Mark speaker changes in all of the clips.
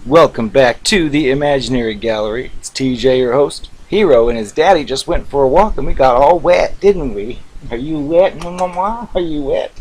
Speaker 1: Welcome back to the Imaginary Gallery. It's TJ, your host. Hero and his daddy just went for a walk and we got all wet, didn't we? Are you wet, Mama? Are you wet?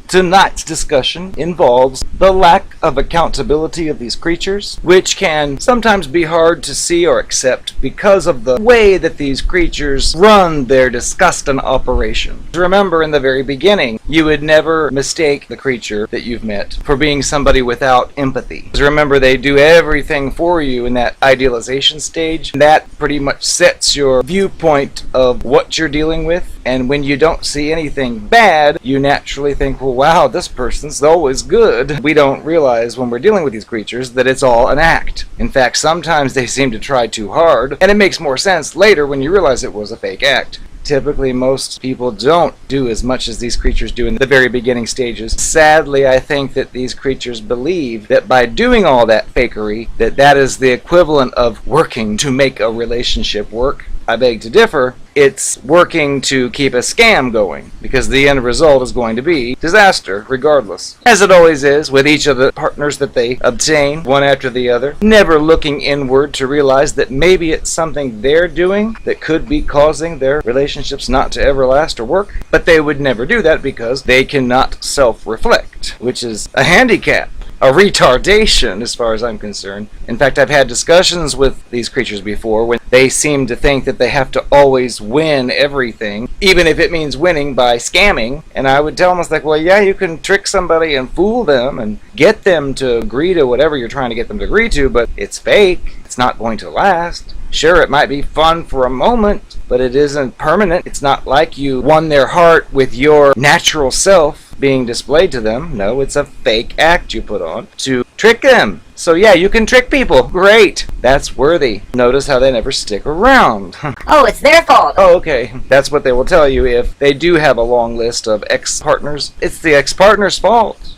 Speaker 1: Tonight's discussion involves the lack of accountability of these creatures, which can sometimes be hard to see or accept because of the way that these creatures run their disgusting operation. Remember, in the very beginning, you would never mistake the creature that you've met for being somebody without empathy. Remember, they do everything for you in that idealization stage. That pretty much sets your viewpoint of what you're dealing with, and when you don't see anything bad, you naturally think, well, wow, this person's always good. We don't realize when we're dealing with these creatures that it's all an act. In fact, sometimes they seem to try too hard, and it makes more sense later when you realize it was a fake act. Typically, most people don't do as much as these creatures do in the very beginning stages. Sadly, I think that these creatures believe that by doing all that fakery, that is the equivalent of working to make a relationship work. I beg to differ. It's working to keep a scam going, because the end result is going to be disaster, regardless. As it always is with each of the partners that they obtain, one after the other, never looking inward to realize that maybe it's something they're doing that could be causing their relationships not to ever last or work. But they would never do that because they cannot self-reflect, which is a handicap. A retardation, as far as I'm concerned. In fact, I've had discussions with these creatures before when they seem to think that they have to always win everything, even if it means winning by scamming. And I would tell them, it's like, well, yeah, you can trick somebody and fool them and get them to agree to whatever you're trying to get them to agree to, but it's fake. It's not going to last. Sure, it might be fun for a moment, but it isn't permanent. It's not like you won their heart with your natural self being displayed to them. No, it's a fake act you put on to trick them. So yeah, you can trick people. Great. That's worthy. Notice how they never stick around.
Speaker 2: Oh, it's their fault.
Speaker 1: Oh, okay. That's what they will tell you if they do have a long list of ex-partners. It's the ex-partner's fault.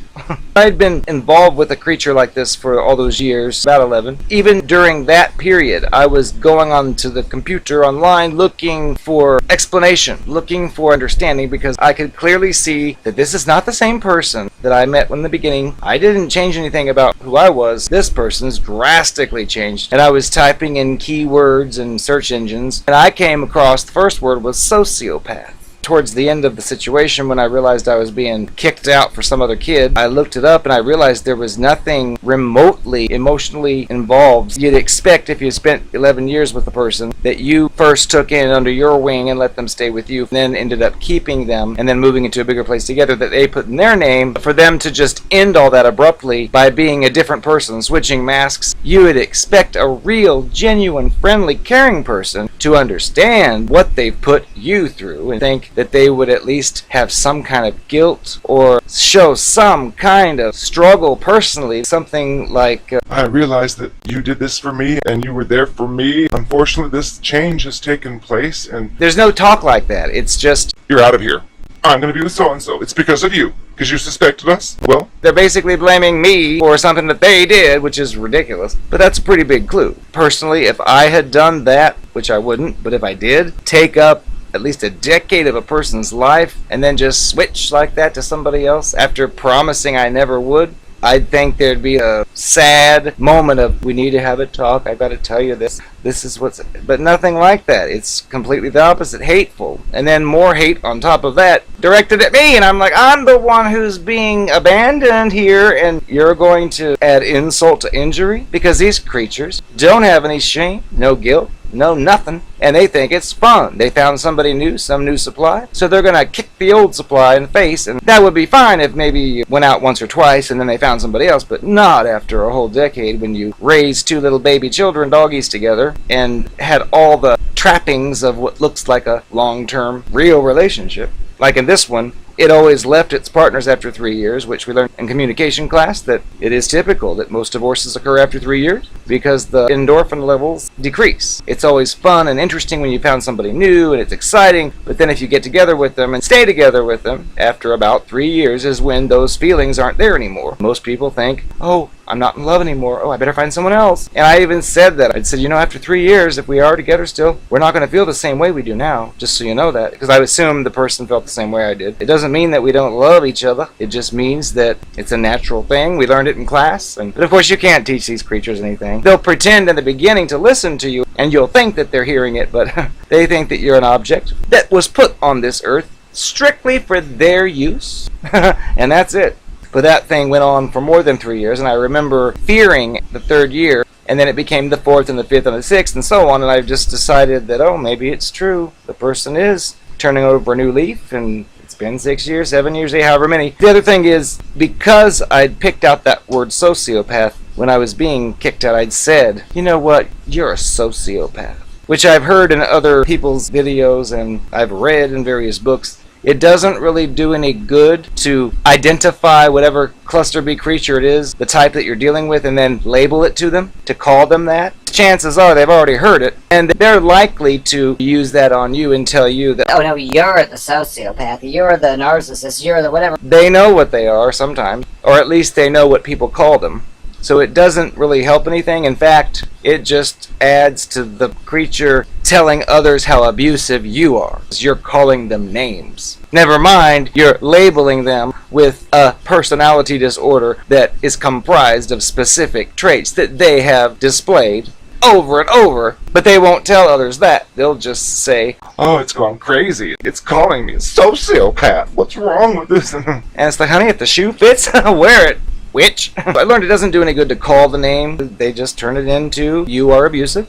Speaker 1: I'd been involved with a creature like this for all those years, about 11. Even during that period, I was going onto the computer online looking for explanation, looking for understanding, because I could clearly see that this is not the same person that I met in the beginning. I didn't change anything about who I was. This person's drastically changed. And I was typing in keywords and search engines, and I came across the first word was sociopath. Towards the end of the situation, when I realized I was being kicked out for some other kid, I looked it up and I realized there was nothing remotely emotionally involved. You'd expect, if you spent 11 years with the person, that you first took in under your wing and let them stay with you, and then ended up keeping them and then moving into a bigger place together that they put in their name. For them to just end all that abruptly by being a different person, switching masks, you would expect a real, genuine, friendly, caring person to understand what they've put you through and think that they would at least have some kind of guilt or show some kind of struggle personally. Something like,
Speaker 3: I realized that you did this for me and you were there for me. Unfortunately, this change has taken place and...
Speaker 1: There's no talk like that. It's just...
Speaker 3: You're out of here. I'm going to be with so-and-so. It's because of you. Because you suspected us? Well...
Speaker 1: They're basically blaming me for something that they did, which is ridiculous. But that's a pretty big clue. Personally, if I had done that, which I wouldn't, but if I did, take up at least a decade of a person's life and then just switch like that to somebody else after promising I never would, I'd think there'd be a sad moment of, we need to have a talk, I've got to tell you this is what's... But nothing like that. It's completely the opposite. Hateful. And then more hate on top of that directed at me, and I'm like, I'm the one who's being abandoned here, and you're going to add insult to injury? Because these creatures don't have any shame, no guilt, no nothing, and they think it's fun. They found somebody new, some new supply, so they're gonna kick the old supply in the face, and that would be fine if maybe you went out once or twice and then they found somebody else, but not after a whole decade when you raised two little baby children, doggies, together and had all the trappings of what looks like a long-term real relationship. Like in this one, it always left its partners after 3 years, which we learned in communication class that it is typical that most divorces occur after 3 years because the endorphin levels decrease. It's always fun and interesting when you found somebody new and it's exciting, but then if you get together with them and stay together with them, after about 3 years is when those feelings aren't there anymore. Most people think, oh, I'm not in love anymore. Oh, I better find someone else. And I even said that. I said, after 3 years, if we are together still, we're not going to feel the same way we do now, just so you know that. Because I assumed the person felt the same way I did. It doesn't mean that we don't love each other. It just means that it's a natural thing. We learned it in class. But of course, you can't teach these creatures anything. They'll pretend in the beginning to listen to you, and you'll think that they're hearing it, but they think that you're an object that was put on this earth strictly for their use. And that's it. But that thing went on for more than 3 years, and I remember fearing the 3rd year, and then it became the 4th and the 5th and the 6th and so on, and I just decided that, oh, maybe it's true. The person is turning over a new leaf, and it's been 6 years, 7 years, however many. The other thing is, because I'd picked out that word sociopath, when I was being kicked out, I'd said, you know what, you're a sociopath. Which I've heard in other people's videos, and I've read in various books. It doesn't really do any good to identify whatever cluster B creature it is, the type that you're dealing with, and then label it to them, to call them that. Chances are they've already heard it, and they're likely to use that on you and tell you that,
Speaker 2: oh no, you're the sociopath, you're the narcissist, you're the whatever.
Speaker 1: They know what they are sometimes, or at least they know what people call them. So it doesn't really help anything. In fact, it just adds to the creature telling others how abusive you are. You're calling them names. Never mind, you're labeling them with a personality disorder that is comprised of specific traits that they have displayed over and over, but they won't tell others that. They'll just say,
Speaker 3: oh, it's gone crazy. It's calling me a sociopath. What's wrong with this?
Speaker 1: And it's like, honey, if the shoe fits, wear it. Which, I learned it doesn't do any good to call the name. They just turn it into, you are abusive.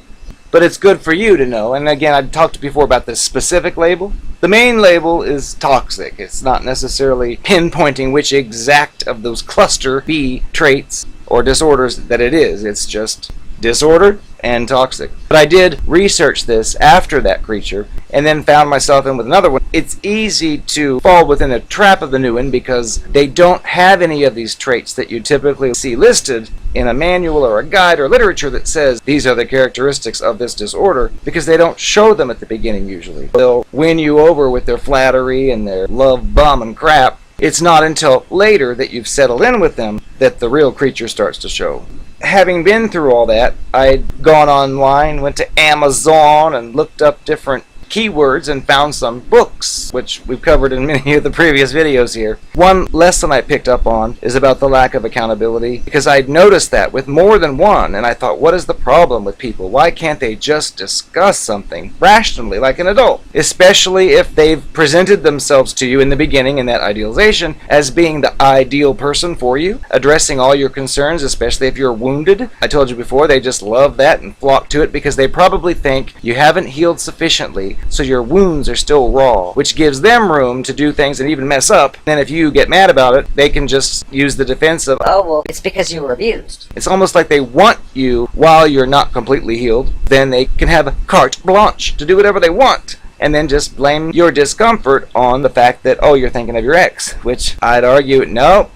Speaker 1: But it's good for you to know. And again, I've talked before about this specific label. The main label is toxic. It's not necessarily pinpointing which exact of those cluster B traits or disorders that it is. It's just disordered and toxic. But I did research this after that creature and then found myself in with another one. It's easy to fall within the trap of the new one because they don't have any of these traits that you typically see listed in a manual or a guide or literature that says these are the characteristics of this disorder, because they don't show them at the beginning usually. They'll win you over with their flattery and their love bombing crap. It's not until later that you've settled in with them that the real creature starts to show. Having been through all that, I'd gone online, went to Amazon, and looked up different keywords and found some books, which we've covered in many of the previous videos here. One lesson I picked up on is about the lack of accountability, because I'd noticed that with more than one, and I thought, what is the problem with people? Why can't they just discuss something rationally like an adult? Especially if they've presented themselves to you in the beginning in that idealization as being the ideal person for you, addressing all your concerns, especially if you're wounded. I told you before, they just love that and flock to it because they probably think you haven't healed sufficiently, so your wounds are still raw, which gives them room to do things and even mess up. Then if you get mad about it, they can just use the defense of,
Speaker 2: oh, well, it's because you were abused.
Speaker 1: It's almost like they want you while you're not completely healed. Then they can have carte blanche to do whatever they want, and then just blame your discomfort on the fact that, oh, you're thinking of your ex, which I'd argue, no.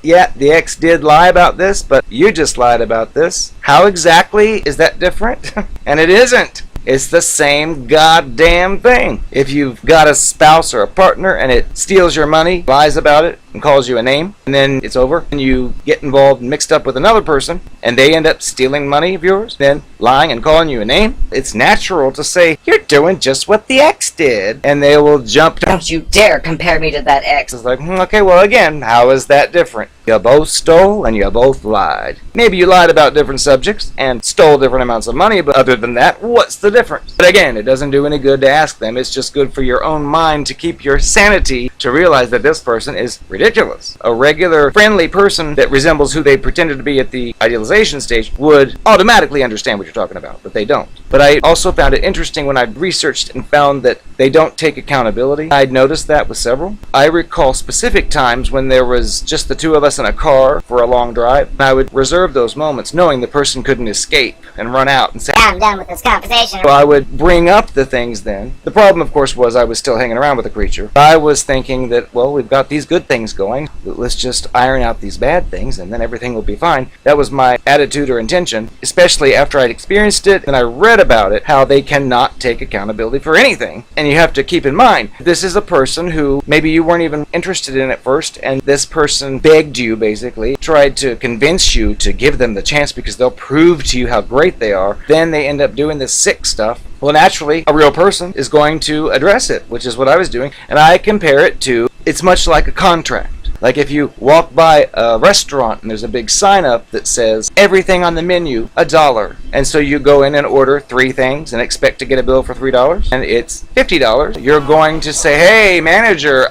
Speaker 1: Yeah, the ex did lie about this, but you just lied about this. How exactly is that different? And it isn't. It's the same goddamn thing. If you've got a spouse or a partner and it steals your money, lies about it, and calls you a name, and then it's over, and you get involved and mixed up with another person, and they end up stealing money of yours, then lying and calling you a name, it's natural to say, you're doing just what the ex did, and they will jump to,
Speaker 2: don't you dare compare me to that ex.
Speaker 1: it's like, okay, well again, how is that different? You both stole and you both lied. Maybe you lied about different subjects and stole different amounts of money, but other than that, what's the difference? But again, it doesn't do any good to ask them. It's just good for your own mind to keep your sanity, to realize that this person is ridiculous. A regular, friendly person that resembles who they pretended to be at the idealization stage would automatically understand what you're talking about, but they don't. But I also found it interesting when I researched and found that they don't take accountability. I'd noticed that with several. I recall specific times when there was just the two of us in a car for a long drive, and I would reserve those moments knowing the person couldn't escape and run out and say,
Speaker 4: I'm done with this conversation.
Speaker 1: so I would bring up the things then. The problem, of course, was I was still hanging around with the creature. I was thinking that, well, we've got these good things going. Let's just iron out these bad things, and then everything will be fine. That was my attitude or intention, especially after I'd experienced it and I read about it, how they cannot take accountability for anything. And you have to keep in mind, this is a person who maybe you weren't even interested in at first, and this person begged you, basically, tried to convince you to give them the chance because they'll prove to you how great they are, then they end up doing this sick stuff. Well, naturally, a real person is going to address it, which is what I was doing, and I compare it to, it's much like a contract. Like if you walk by a restaurant and there's a big sign up that says everything on the menu $1, and so you go in and order 3 things and expect to get a bill for $3 and it's $50, you're going to say, hey manager,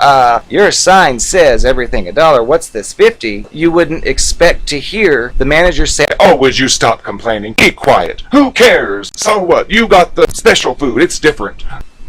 Speaker 1: your sign says everything $1, what's this 50? You wouldn't expect to hear the manager say,
Speaker 3: Oh, would you stop complaining? Keep quiet. Who cares? So what? You got the special food. It's different.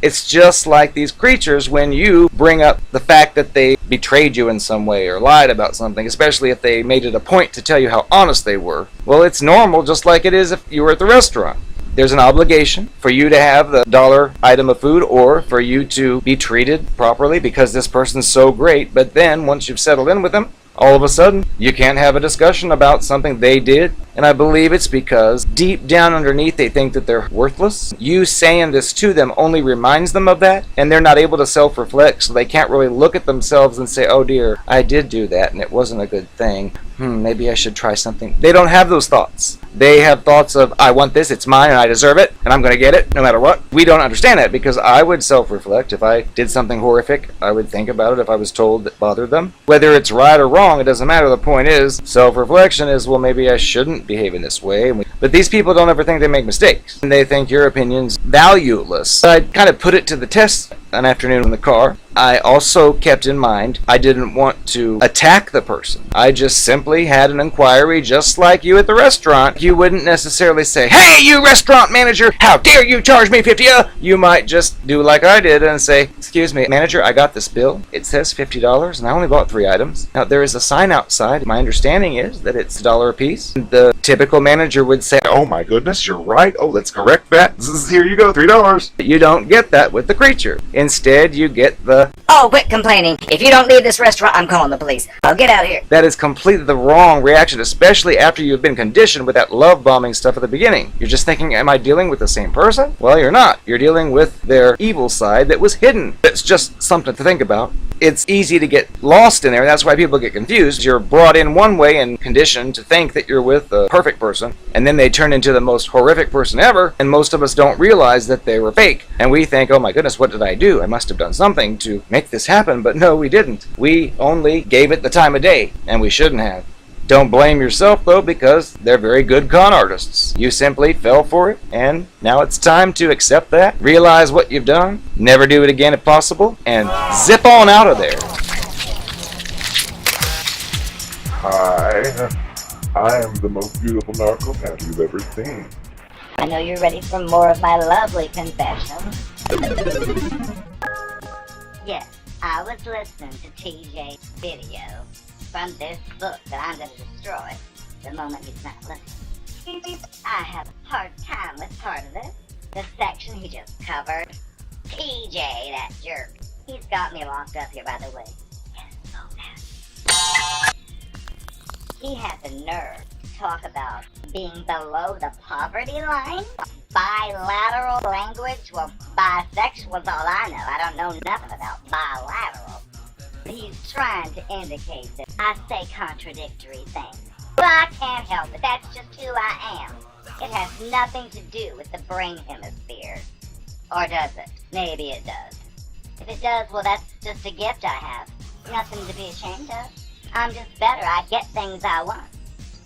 Speaker 1: it's just like these creatures when you bring up the fact that they betrayed you in some way or lied about something, especially if they made it a point to tell you how honest they were. Well, it's normal, just like it is if you were at the restaurant. There's an obligation for you to have the dollar item of food or for you to be treated properly because this person's so great, but then once you've settled in with them, all of a sudden, you can't have a discussion about something they did. And I believe it's because deep down underneath they think that they're worthless. You saying this to them only reminds them of that, and they're not able to self-reflect, so they can't really look at themselves and say, oh dear, I did do that and it wasn't a good thing. Maybe I should try something. They don't have those thoughts. They have thoughts of, I want this, it's mine, and I deserve it, and I'm going to get it no matter what. We don't understand that because I would self-reflect. If I did something horrific, I would think about it if I was told that bothered them. Whether it's right or wrong, it doesn't matter. The point is, self-reflection is, well, maybe I shouldn't behave in this way. But these people don't ever think they make mistakes. And they think your opinion's valueless. I kind of put it to the test an afternoon in the car. I also kept in mind I didn't want to attack the person. I just simply had an inquiry just like you at the restaurant. You wouldn't necessarily say, hey, you restaurant manager, how dare you charge me $50? You might just do like I did and say, excuse me, manager, I got this bill. It says $50 and I only bought 3 items. Now, there is a sign outside. My understanding is that it's $1 a piece. The typical manager would say,
Speaker 3: oh my goodness, you're right. Oh, let's correct that. Here you go, $3.
Speaker 1: You don't get that with the creature. Instead, you get the,
Speaker 2: oh, quit complaining. If you don't leave this restaurant, I'm calling the police. I'll get out of here.
Speaker 1: That is completely the wrong reaction, especially after you've been conditioned with that love bombing stuff at the beginning. You're just thinking, am I dealing with the same person? Well, you're not. You're dealing with their evil side that was hidden. It's just something to think about. It's easy to get lost in there. That's why people get confused. You're brought in one way and conditioned to think that you're with a perfect person, and then they turn into the most horrific person ever, and most of us don't realize that they were fake. And we think, oh my goodness, what did I do? I must have done something to make this happen, but no, we didn't. We only gave it the time of day, and we shouldn't have. Don't blame yourself, though, because they're very good con artists. You simply fell for it, and now it's time to accept that, realize what you've done, never do it again if possible, and zip on out of there.
Speaker 3: Hi, I am the most beautiful narcopath you've ever seen.
Speaker 4: I know you're ready for more of my lovely confessions. Yes, I was listening to TJ's video from this book that I'm going to destroy the moment he's not listening. I have a hard time with part of this. The section he just covered. TJ, that jerk. He's got me locked up here, by the way. Yes, so nasty. He had the nerve to talk about being below the poverty line. Bilateral language? Well, bisexual's all I know. I don't know nothing about bilateral. He's trying to indicate that I say contradictory things. But I can't help it. That's just who I am. It has nothing to do with the brain hemisphere. Or does it? Maybe it does. If it does, well, that's just a gift I have. Nothing to be ashamed of. I'm just better. I get things I want.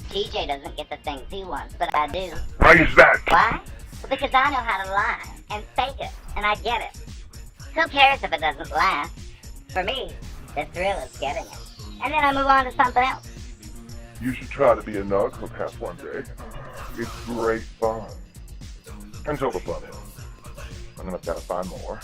Speaker 4: TJ doesn't get the things he wants, but I do.
Speaker 3: Why is that?
Speaker 4: Why? Well, because I know how to lie and fake it, and I get it. Who cares if it doesn't last? For me, the thrill is getting it. And then I move on to something else.
Speaker 3: You should try to be a narcopath one day. It's great fun. Until the fun ends. And then I've got to find more.